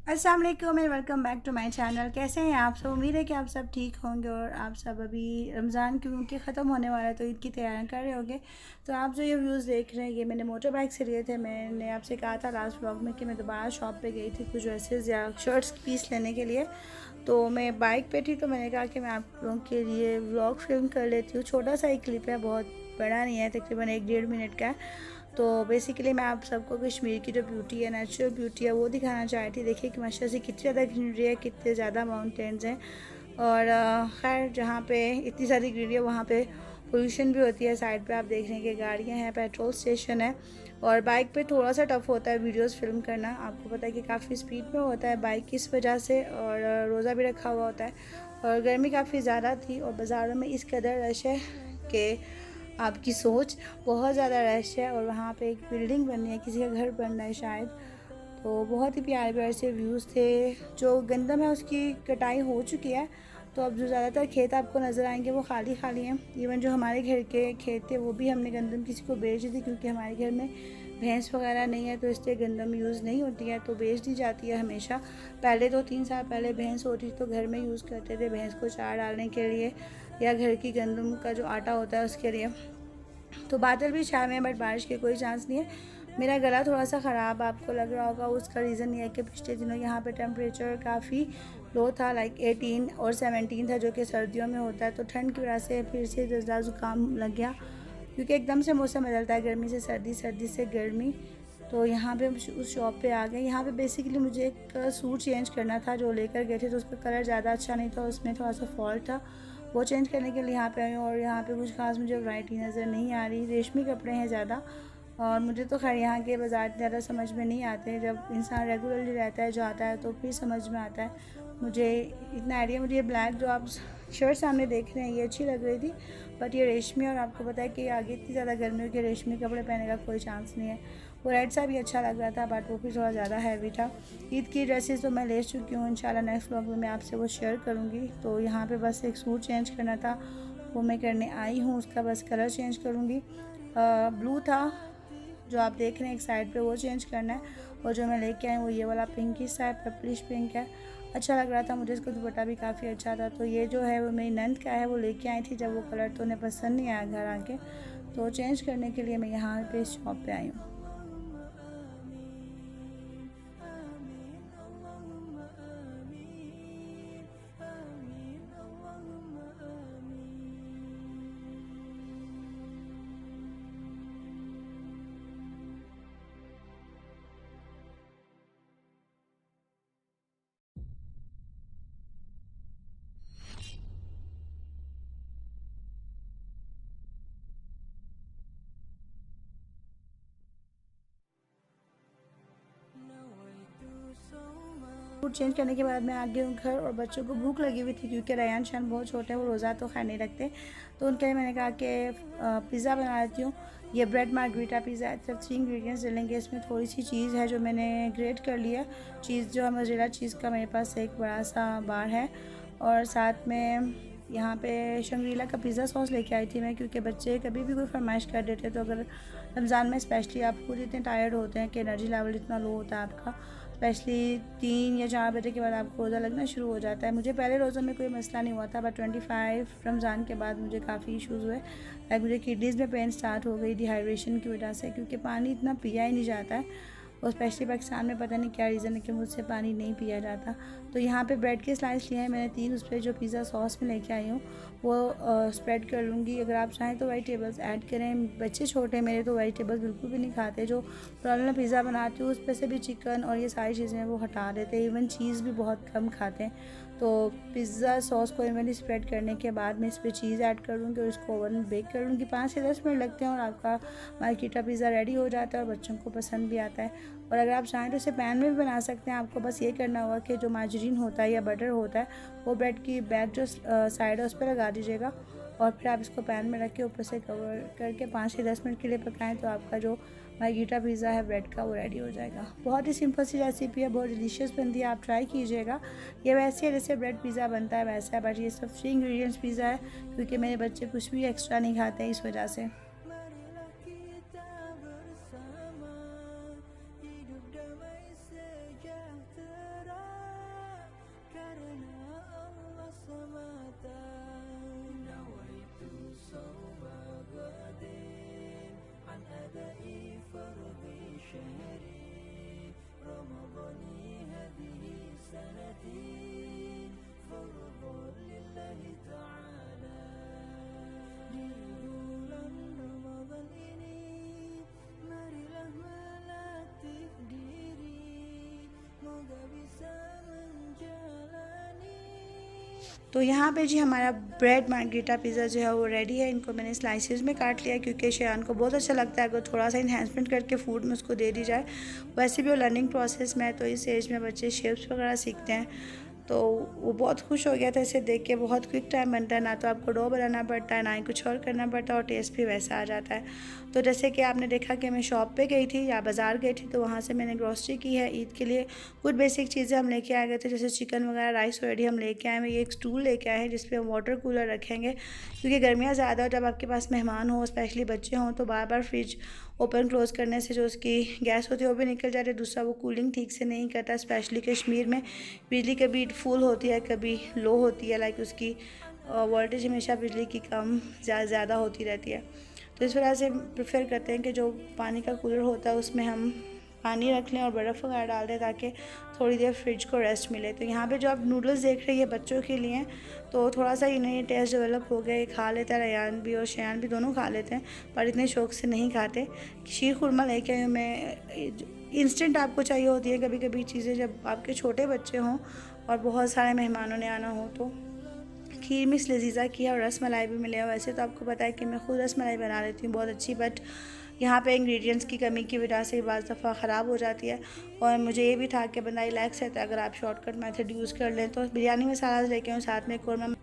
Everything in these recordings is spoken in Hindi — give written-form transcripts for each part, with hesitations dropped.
अस्सलाम वालेकुम and welcome back to my channel. कैसे हैं आप सब? उम्मीद है कि आप सब ठीक होंगे और आप सब अभी रमज़ान क्योंकि ख़त्म होने वाला है तो ईद की तैयारियां कर रहे होंगे। तो आप जो ये व्यूज़ देख रहे हैं ये मैंने मोटर बाइक से लिए थे। मैंने आपसे कहा था लास्ट व्लॉग में कि मैं दोबारा शॉप पे गई थी कुछ ड्रेसेस या शर्ट्स पीस लेने के लिए। तो मैं बाइक पे थी तो मैंने कहा कि मैं आप लोगों के लिए व्लॉग फिल्म कर लेती हूँ। छोटा सा एक क्लिप है, बहुत बड़ा नहीं है, तकरीबन 1-1.5 मिनट का है। तो बेसिकली मैं आप सबको कश्मीर की जो ब्यूटी है, नेचुरल ब्यूटी है, वो दिखाना चाह रही थी। देखिए कि माशा से कितनी ज़्यादा ग्रीनरी है, कितने ज़्यादा माउंटेन्स हैं। और खैर जहाँ पे इतनी सारी ग्रीनरी है वहाँ पे पोल्यूशन भी होती है। साइड पे आप देख रहे हैं कि गाड़ियाँ हैं, पेट्रोल स्टेशन है। और बाइक पे थोड़ा सा टफ़ होता है वीडियोस फिल्म करना। आपको पता है कि काफ़ी स्पीड में होता है बाइक की इस वजह से, और रोज़ा भी रखा हुआ होता है और गर्मी काफ़ी ज़्यादा थी और बाज़ारों में इस कदर रश है कि आपकी सोच, बहुत ज़्यादा रश है। और वहाँ पे एक बिल्डिंग बननी है, किसी का घर बनना है शायद। तो बहुत ही प्यारे प्यारे से व्यूज़ थे। जो गंदम है उसकी कटाई हो चुकी है, तो अब जो ज़्यादातर खेत आपको नज़र आएंगे वो खाली खाली हैं। इवन जो हमारे घर के खेत थे वो भी हमने गंदम किसी को बेच दी थी, क्योंकि हमारे घर में भैंस वगैरह नहीं है तो इसलिए गंदम यूज़ नहीं होती है, तो बेच दी जाती है हमेशा। पहले तो 3 साल पहले भैंस होती तो घर में यूज़ करते थे भैंस को चारा डालने के लिए या घर की गंदम का जो आटा होता है उसके लिए। तो बादल भी छाए हुए हैं बट बारिश के कोई चांस नहीं है। मेरा गला थोड़ा सा ख़राब आपको लग रहा होगा, उसका रीज़न ये है कि पिछले दिनों यहाँ पे टेम्परेचर काफ़ी लो था, लाइक 18 और 17 था, जो कि सर्दियों में होता है। तो ठंड की वजह से फिर से जज़ला ज़ुकाम लग गया, क्योंकि एकदम से मौसम बदलता है, गर्मी से सर्दी, सर्दी से गर्मी। तो यहाँ पे उस शॉप पे आ गए। यहाँ पे बेसिकली मुझे एक सूट चेंज करना था जो लेकर गए थे, तो उस पर कलर ज़्यादा अच्छा नहीं था, उसमें थोड़ा सा फॉल्ट था। वो चेंज करने के लिए यहाँ पे आई हूँ और यहाँ पे कुछ खास मुझे वैरायटी नज़र नहीं आ रही। रेशमी कपड़े हैं ज़्यादा, और मुझे तो खैर यहाँ के बाज़ार ज़्यादा समझ में नहीं आते। जब इंसान रेगुलरली रहता है, जाता है, तो फिर समझ में आता है। मुझे इतना आइडिया, मुझे ये ब्लैक जो आप शर्ट सामने देख रहे हैं ये अच्छी लग रही थी, बट ये रेशमी, और आपको पता है कि आगे इतनी ज़्यादा गर्मी हो कि रेशमी कपड़े पहनने का कोई चांस नहीं है। वो रेड सा भी अच्छा लग रहा था बट वो भी थोड़ा ज़्यादा हैवी था। ईद की ड्रेसेस तो मैं ले चुकी हूँ, इंशाल्लाह नेक्स्ट व्लॉग में मैं आपसे वो शेयर करूँगी। तो यहाँ पे बस एक सूट चेंज करना था, वो मैं करने आई हूँ, उसका बस कलर चेंज करूँगी। ब्लू था जो आप देख रहे हैं एक साइड पे, वो चेंज करना है। और जो मैं लेके आई वो ये वाला पिंक इस साइड पर्पलिश पिंक है, अच्छा लग रहा था मुझे। इसका दुपट्टा भी काफ़ी अच्छा था। तो ये जो है वो मेरी नंद का है, वो लेके आई थी जब वो कलर, तो उन्हें पसंद नहीं आया घर आके, तो चेंज करने के लिए मैं यहाँ पे इस शॉप पे आई हूँ। फूड चेंज करने के बाद मैं आ गई हूँ घर, और बच्चों को भूख लगी हुई थी क्योंकि रयान शान बहुत छोटे हैं, वो रोज़ा तो खैर नहीं रखते। तो उनके लिए मैंने कहा कि पिज़्ज़ा बना देती हूँ। ये ब्रेड मार्गरीटा पिज़्ज़ा है। सिर्फ 3 इंग्रेडिएंट्स डलेंगे इसमें। थोड़ी सी चीज़ है जो मैंने ग्रेट कर लिया, चीज़ जो है मोज़रेला चीज़ का मेरे पास एक बड़ा सा बार है। और साथ में यहाँ पे शंग्रीला का पिज़्ज़ा सॉस लेके आई थी मैं, क्योंकि बच्चे कभी भी कोई फरमाइश कर देते, तो अगर रमज़ान में स्पेशली आप खुद इतने टायर्ड होते हैं कि एनर्जी लेवल इतना लो होता है आपका, स्पेशली 3 या 4 बजे के बाद आपको रोज़ा लगना शुरू हो जाता है। मुझे पहले रोज़ों में कोई मसला नहीं हुआ था, बट 25 रमज़ान के बाद मुझे काफ़ी इश्यूज़ हुए। लाइक मुझे किडनीज़ में पेन स्टार्ट हो गई डिहाइड्रेशन की वजह से, क्योंकि पानी इतना पिया ही नहीं जाता है। और स्पेशली पाकिस्तान में पता नहीं क्या रीज़न है कि मुझसे पानी नहीं पिया जाता। तो यहाँ पे ब्रेड के स्लाइस लिए हैं मैंने 3, उस पर जो पिज़्ज़ा सॉस में लेके आई हूँ वो स्प्रेड कर लूँगी। अगर आप चाहें तो वेजिटेबल्स ऐड करें। बच्चे छोटे हैं मेरे, तो वेजिटेबल्स बिल्कुल भी नहीं खाते। जो नॉर्मल पिज़्ज़ा बनाती हूँ उस पर से भी चिकन और ये सारी चीज़ें वो हटा देते हैं। इवन चीज़ भी बहुत कम खाते हैं। तो पिज़्ज़ा सॉस को इवनली स्प्रेड करने के बाद मैं इस पर चीज़ ऐड कर लूँगी और इसको ओवन में बेक कर लूँगी। 5 से 10 मिनट लगते हैं और आपका मार्गरीटा पिज़्ज़ा रेडी हो जाता है और बच्चों को पसंद भी आता है। और अगर आप चाहें तो इसे पैन में भी बना सकते हैं। आपको बस ये करना होगा कि जो मार्जरीन होता है या बटर होता है वो ब्रेड की बैक जो साइड है उस पर लगा दीजिएगा, और फिर आप इसको पैन में रख के ऊपर से कवर करके 5 से 10 मिनट के लिए पकाएं, तो आपका जो मार्गरीटा पिज़्ज़ा है ब्रेड का वो रेडी हो जाएगा। बहुत ही सिंपल सी रेसिपी है, बहुत डिलीशियस बनती है, आप ट्राई कीजिएगा। ये वैसे है जैसे ब्रेड पिज़्ज़ा बनता है वैसा है, बट ये सब 3 इंग्रेडिएंट्स पिज़्ज़ा है, क्योंकि मेरे बच्चे कुछ भी एक्स्ट्रा नहीं खाते हैं इस वजह से। तो यहाँ पे जी हमारा ब्रेड मार्गरीटा पिज़्ज़ा जो है वो रेडी है। इनको मैंने स्लाइसेस में काट लिया क्योंकि शेयान को बहुत अच्छा लगता है अगर थोड़ा सा इन्हेंसमेंट करके फूड में उसको दे दी जाए। वैसे भी वो लर्निंग प्रोसेस में है, तो इस एज में बच्चे शेप्स वगैरह सीखते हैं। तो वो बहुत खुश हो गया था इसे देख के। बहुत क्विक टाइम बनता है, ना तो आपको डो बनाना पड़ता है ना ही कुछ और करना पड़ता है, और टेस्ट भी वैसा आ जाता है। तो जैसे कि आपने देखा कि मैं शॉप पे गई थी या बाज़ार गई थी, तो वहाँ से मैंने ग्रॉसरी की है ईद के लिए। कुछ बेसिक चीज़ें हम लेके आ गए थे, जैसे चिकन वगैरह, राइस ऑलरेडी हम लेके आए हैं। ये एक स्टूल लेके आए हैं जिस पे हम वाटर कूलर रखेंगे, क्योंकि गर्मियाँ ज़्यादा हो, जब आपके पास मेहमान हो, स्पेशली बच्चे हों, तो बार बार फ्रिज ओपन क्लोज़ करने से जो उसकी गैस होती है वो भी निकल जाती है। दूसरा वो कूलिंग ठीक से नहीं करता, स्पेशली कश्मीर में बिजली कभी फुल होती है कभी लो होती है, लाइक उसकी वोल्टेज हमेशा बिजली की कम ज़्यादा होती रहती है। तो इस वजह से प्रेफर करते हैं कि जो पानी का कूलर होता है उसमें हम पानी रख लें और बर्फ़ वगैरह डाल दें ताकि थोड़ी देर फ्रिज को रेस्ट मिले। तो यहाँ पे जो आप नूडल्स देख रहे हैं ये बच्चों के लिए, तो थोड़ा सा इन्हें ये टेस्ट डेवलप हो गया, ये खा लेता है, रयान भी और शयान भी दोनों खा लेते हैं, पर इतने शौक़ से नहीं खाते। शीर खुरमा लेके आई हूँ मैं। इंस्टेंट आपको चाहिए होती है कभी कभी चीज़ें, जब आपके छोटे बच्चे हों और बहुत सारे मेहमानों ने आना हो। तो खीर मिस लजीज़ा की है और रस मलाई भी मिले। वैसे तो आपको पता है कि मैं खुद रस मलाई बना लेती हूँ बहुत अच्छी, बट यहाँ पे इंग्रेडिएंट्स की कमी की वजह से बाज़ दफ़ा ख़राब हो जाती है। और मुझे ये भी था कि बंदा रिलैक्स रहता है अगर आप शॉर्टकट मेथड यूज़ कर लें। तो बिरयानी मसाला लेके आऊँ, साथ में कौरमा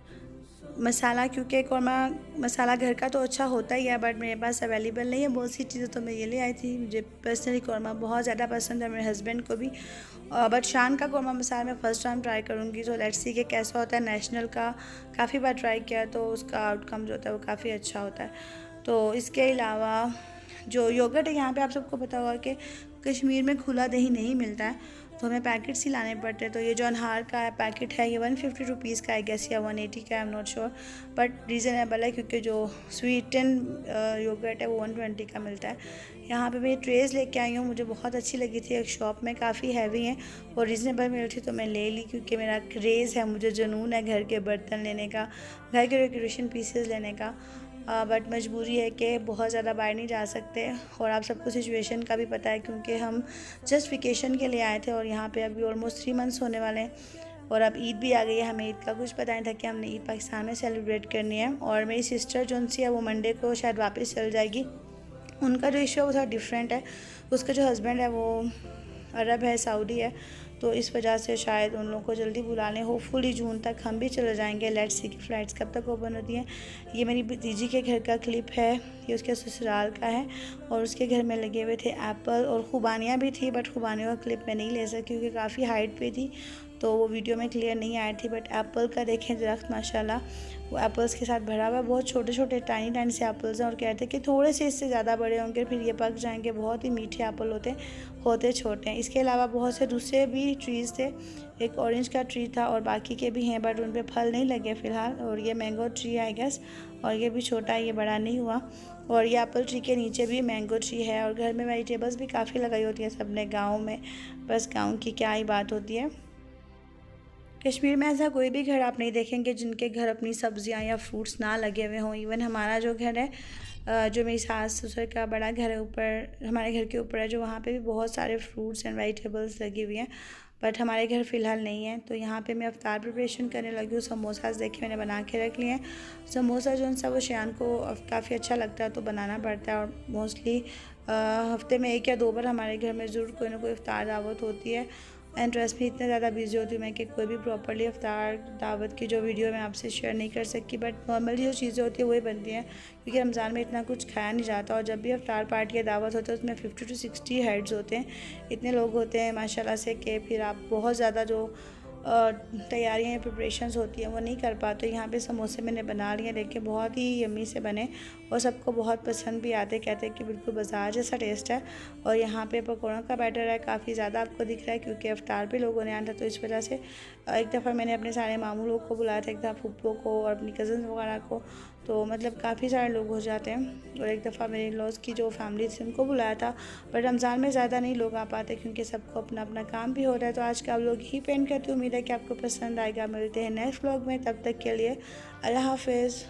मसाला, क्योंकि कौरमा मसाला घर का तो अच्छा होता ही है, बट मेरे पास अवेलेबल नहीं है बहुत सी चीज़ें, तो मैं ये ले आई थी। मुझे पर्सनली कौरमा बहुत ज़्यादा पसंद है, मेरे हस्बैंड को भी। बट शान का कौरमा मसाला मैं फ़र्स्ट टाइम ट्राई करूँगी, तो लेट्स सी कि कैसा होता है। नेशनल का काफ़ी बार ट्राई किया है, तो उसका आउटकम जो होता है वो काफ़ी अच्छा होता है। तो इसके अलावा जो योगर्ट है, यहाँ पे आप सबको पता होगा कि कश्मीर में खुला दही नहीं मिलता है, तो हमें पैकेट्स ही लाने पड़ते हैं। तो ये जो अनहार का है पैकेट है, ये 150 रुपीज़ का, आई गेस, या 180 का, I am not sure, but reasonable है क्योंकि जो स्वीटन योगर्ट है वो 120 का मिलता है। यहाँ पे मैं ये ट्रेज़ लेके आई हूँ, मुझे बहुत अच्छी लगी थी एक शॉप में, काफ़ी हैवी हैं और रीज़नेबल मिल थी, तो मैं ले ली क्योंकि मेरा क्रेज़ है, मुझे जुनून है घर के बर्तन लेने का, घर के डेकोरेशन पीसेस लेने का। बट मजबूरी है कि बहुत ज़्यादा बाहर नहीं जा सकते, और आप सबको सिचुएशन का भी पता है क्योंकि हम जस्ट वेकेशन के लिए आए थे और यहाँ पे अभी ऑलमोस्ट 3 मंथ्स होने वाले हैं, और अब ईद भी आ गई है। हमें ईद का कुछ पता नहीं था कि हमने ईद पाकिस्तान में सेलिब्रेट करनी है। और मेरी सिस्टर जो सी है वो मंडे को शायद वापस चल जाएगी। उनका जो इशू है वो थोड़ा डिफरेंट है, उसका जो हस्बैंड है वो अरब है, सऊदी है, तो इस वजह से शायद उन लोगों को जल्दी बुला लें। होपफुली जून तक हम भी चले जाएंगे। लेट्स सी की फ़्लाइट्स कब तक ओपन होती हैं। ये मेरी भतीजी के घर का क्लिप है, ये उसके ससुराल का है, और उसके घर में लगे हुए थे एप्पल और खुबानियाँ भी थी, बट खुबानियों का क्लिप मैं नहीं ले सकी क्योंकि काफ़ी हाइट पे थी, तो वो वीडियो में क्लियर नहीं आई थी। बट एप्पल का देखें दरख्त, माशाल्लाह वो एप्पल्स के साथ भरा हुआ है। बहुत छोटे छोटे टाइनी से एप्पल्स हैं, और कहते हैं कि थोड़े से इससे ज़्यादा बड़े होंगे फिर ये पक जाएंगे। बहुत ही मीठे एप्पल होते छोटे हैं। इसके अलावा बहुत से दूसरे भी ट्रीज़ थे, एक ऑरेंज का ट्री था और बाकी के भी हैं, बट उन पे फल नहीं लगे फ़िलहाल। और ये मैंगो ट्री है आई गेस, और ये भी छोटा है, ये बड़ा नहीं हुआ। और ये एप्पल ट्री के नीचे भी मैंगो ट्री है। और घर में वेजिटेबल्स भी काफ़ी लगाई होती है सबने गाँव में, बस गाँव की क्या ही बात होती है। कश्मीर में ऐसा कोई भी घर आप नहीं देखेंगे जिनके घर अपनी सब्जियां या फ्रूट्स ना लगे हुए हों। इवन हमारा जो घर है, जो मेरी सास ससुर का बड़ा घर है ऊपर, हमारे घर के ऊपर है, जो वहाँ पे भी बहुत सारे फ्रूट्स एंड वेजिटेबल्स लगी हुई हैं, बट हमारे घर फ़िलहाल नहीं है। तो यहाँ पे मैं अफ्तार प्रिपरेशन करने लगी हूँ। समोसाज देखे मैंने बना के रख लिए हैं। समोसा जो सा वो शयान को काफ़ी अच्छा लगता है, तो बनाना पड़ता है, और मोस्टली हफ्ते में 1 या 2 बार हमारे घर में ज़रूर कोई ना कोई इफ्तार दावत होती है। एंड ट्रस्ट में इतना ज़्यादा बिजी होती हूँ मैं कि कोई भी प्रॉपर्ली इफ्तार दावत की जो वीडियो मैं आपसे शेयर नहीं कर सकती, बट नॉर्मली जो चीज़ें होती है वही बनती हैं, क्योंकि रमज़ान में इतना कुछ खाया नहीं जाता। और जब भी इफ्तार पार्टी या दावत होती है उसमें 50 to 60 हेड्स होते हैं, इतने लोग होते हैं माशाल्लाह से, कि फिर आप बहुत ज़्यादा जो तैयारियाँ या प्रिपरेशंस होती हैं वो नहीं कर पाते। यहाँ पे समोसे मैंने बना लिए, देखिए बहुत ही यम्मी से बने और सबको बहुत पसंद भी आते, कहते हैं कि बिल्कुल बाजार जैसा टेस्ट है। और यहाँ पे पकौड़ों का बैटर है, काफ़ी ज़्यादा आपको दिख रहा है क्योंकि इफ्तार पे लोगों ने आना था, तो इस वजह से एक दफ़ा मैंने अपने सारे मामू लोग को बुलाया था, एक दफ़ा फूफो को और अपनी कज़न वगैरह को, तो मतलब काफ़ी सारे लोग हो जाते हैं। और एक दफ़ा मेरे लॉज की जो फैमिली थी उनको बुलाया था, पर रमज़ान में ज़्यादा नहीं लोग आ पाते क्योंकि सबको अपना अपना काम भी हो रहा है। तो आज का आप लोग ही पेंट करती हूँ, उम्मीद है कि आपको पसंद आएगा। मिलते हैं नेक्स्ट व्लॉग में, तब तक के लिए अल्लाह हाफ़िज़।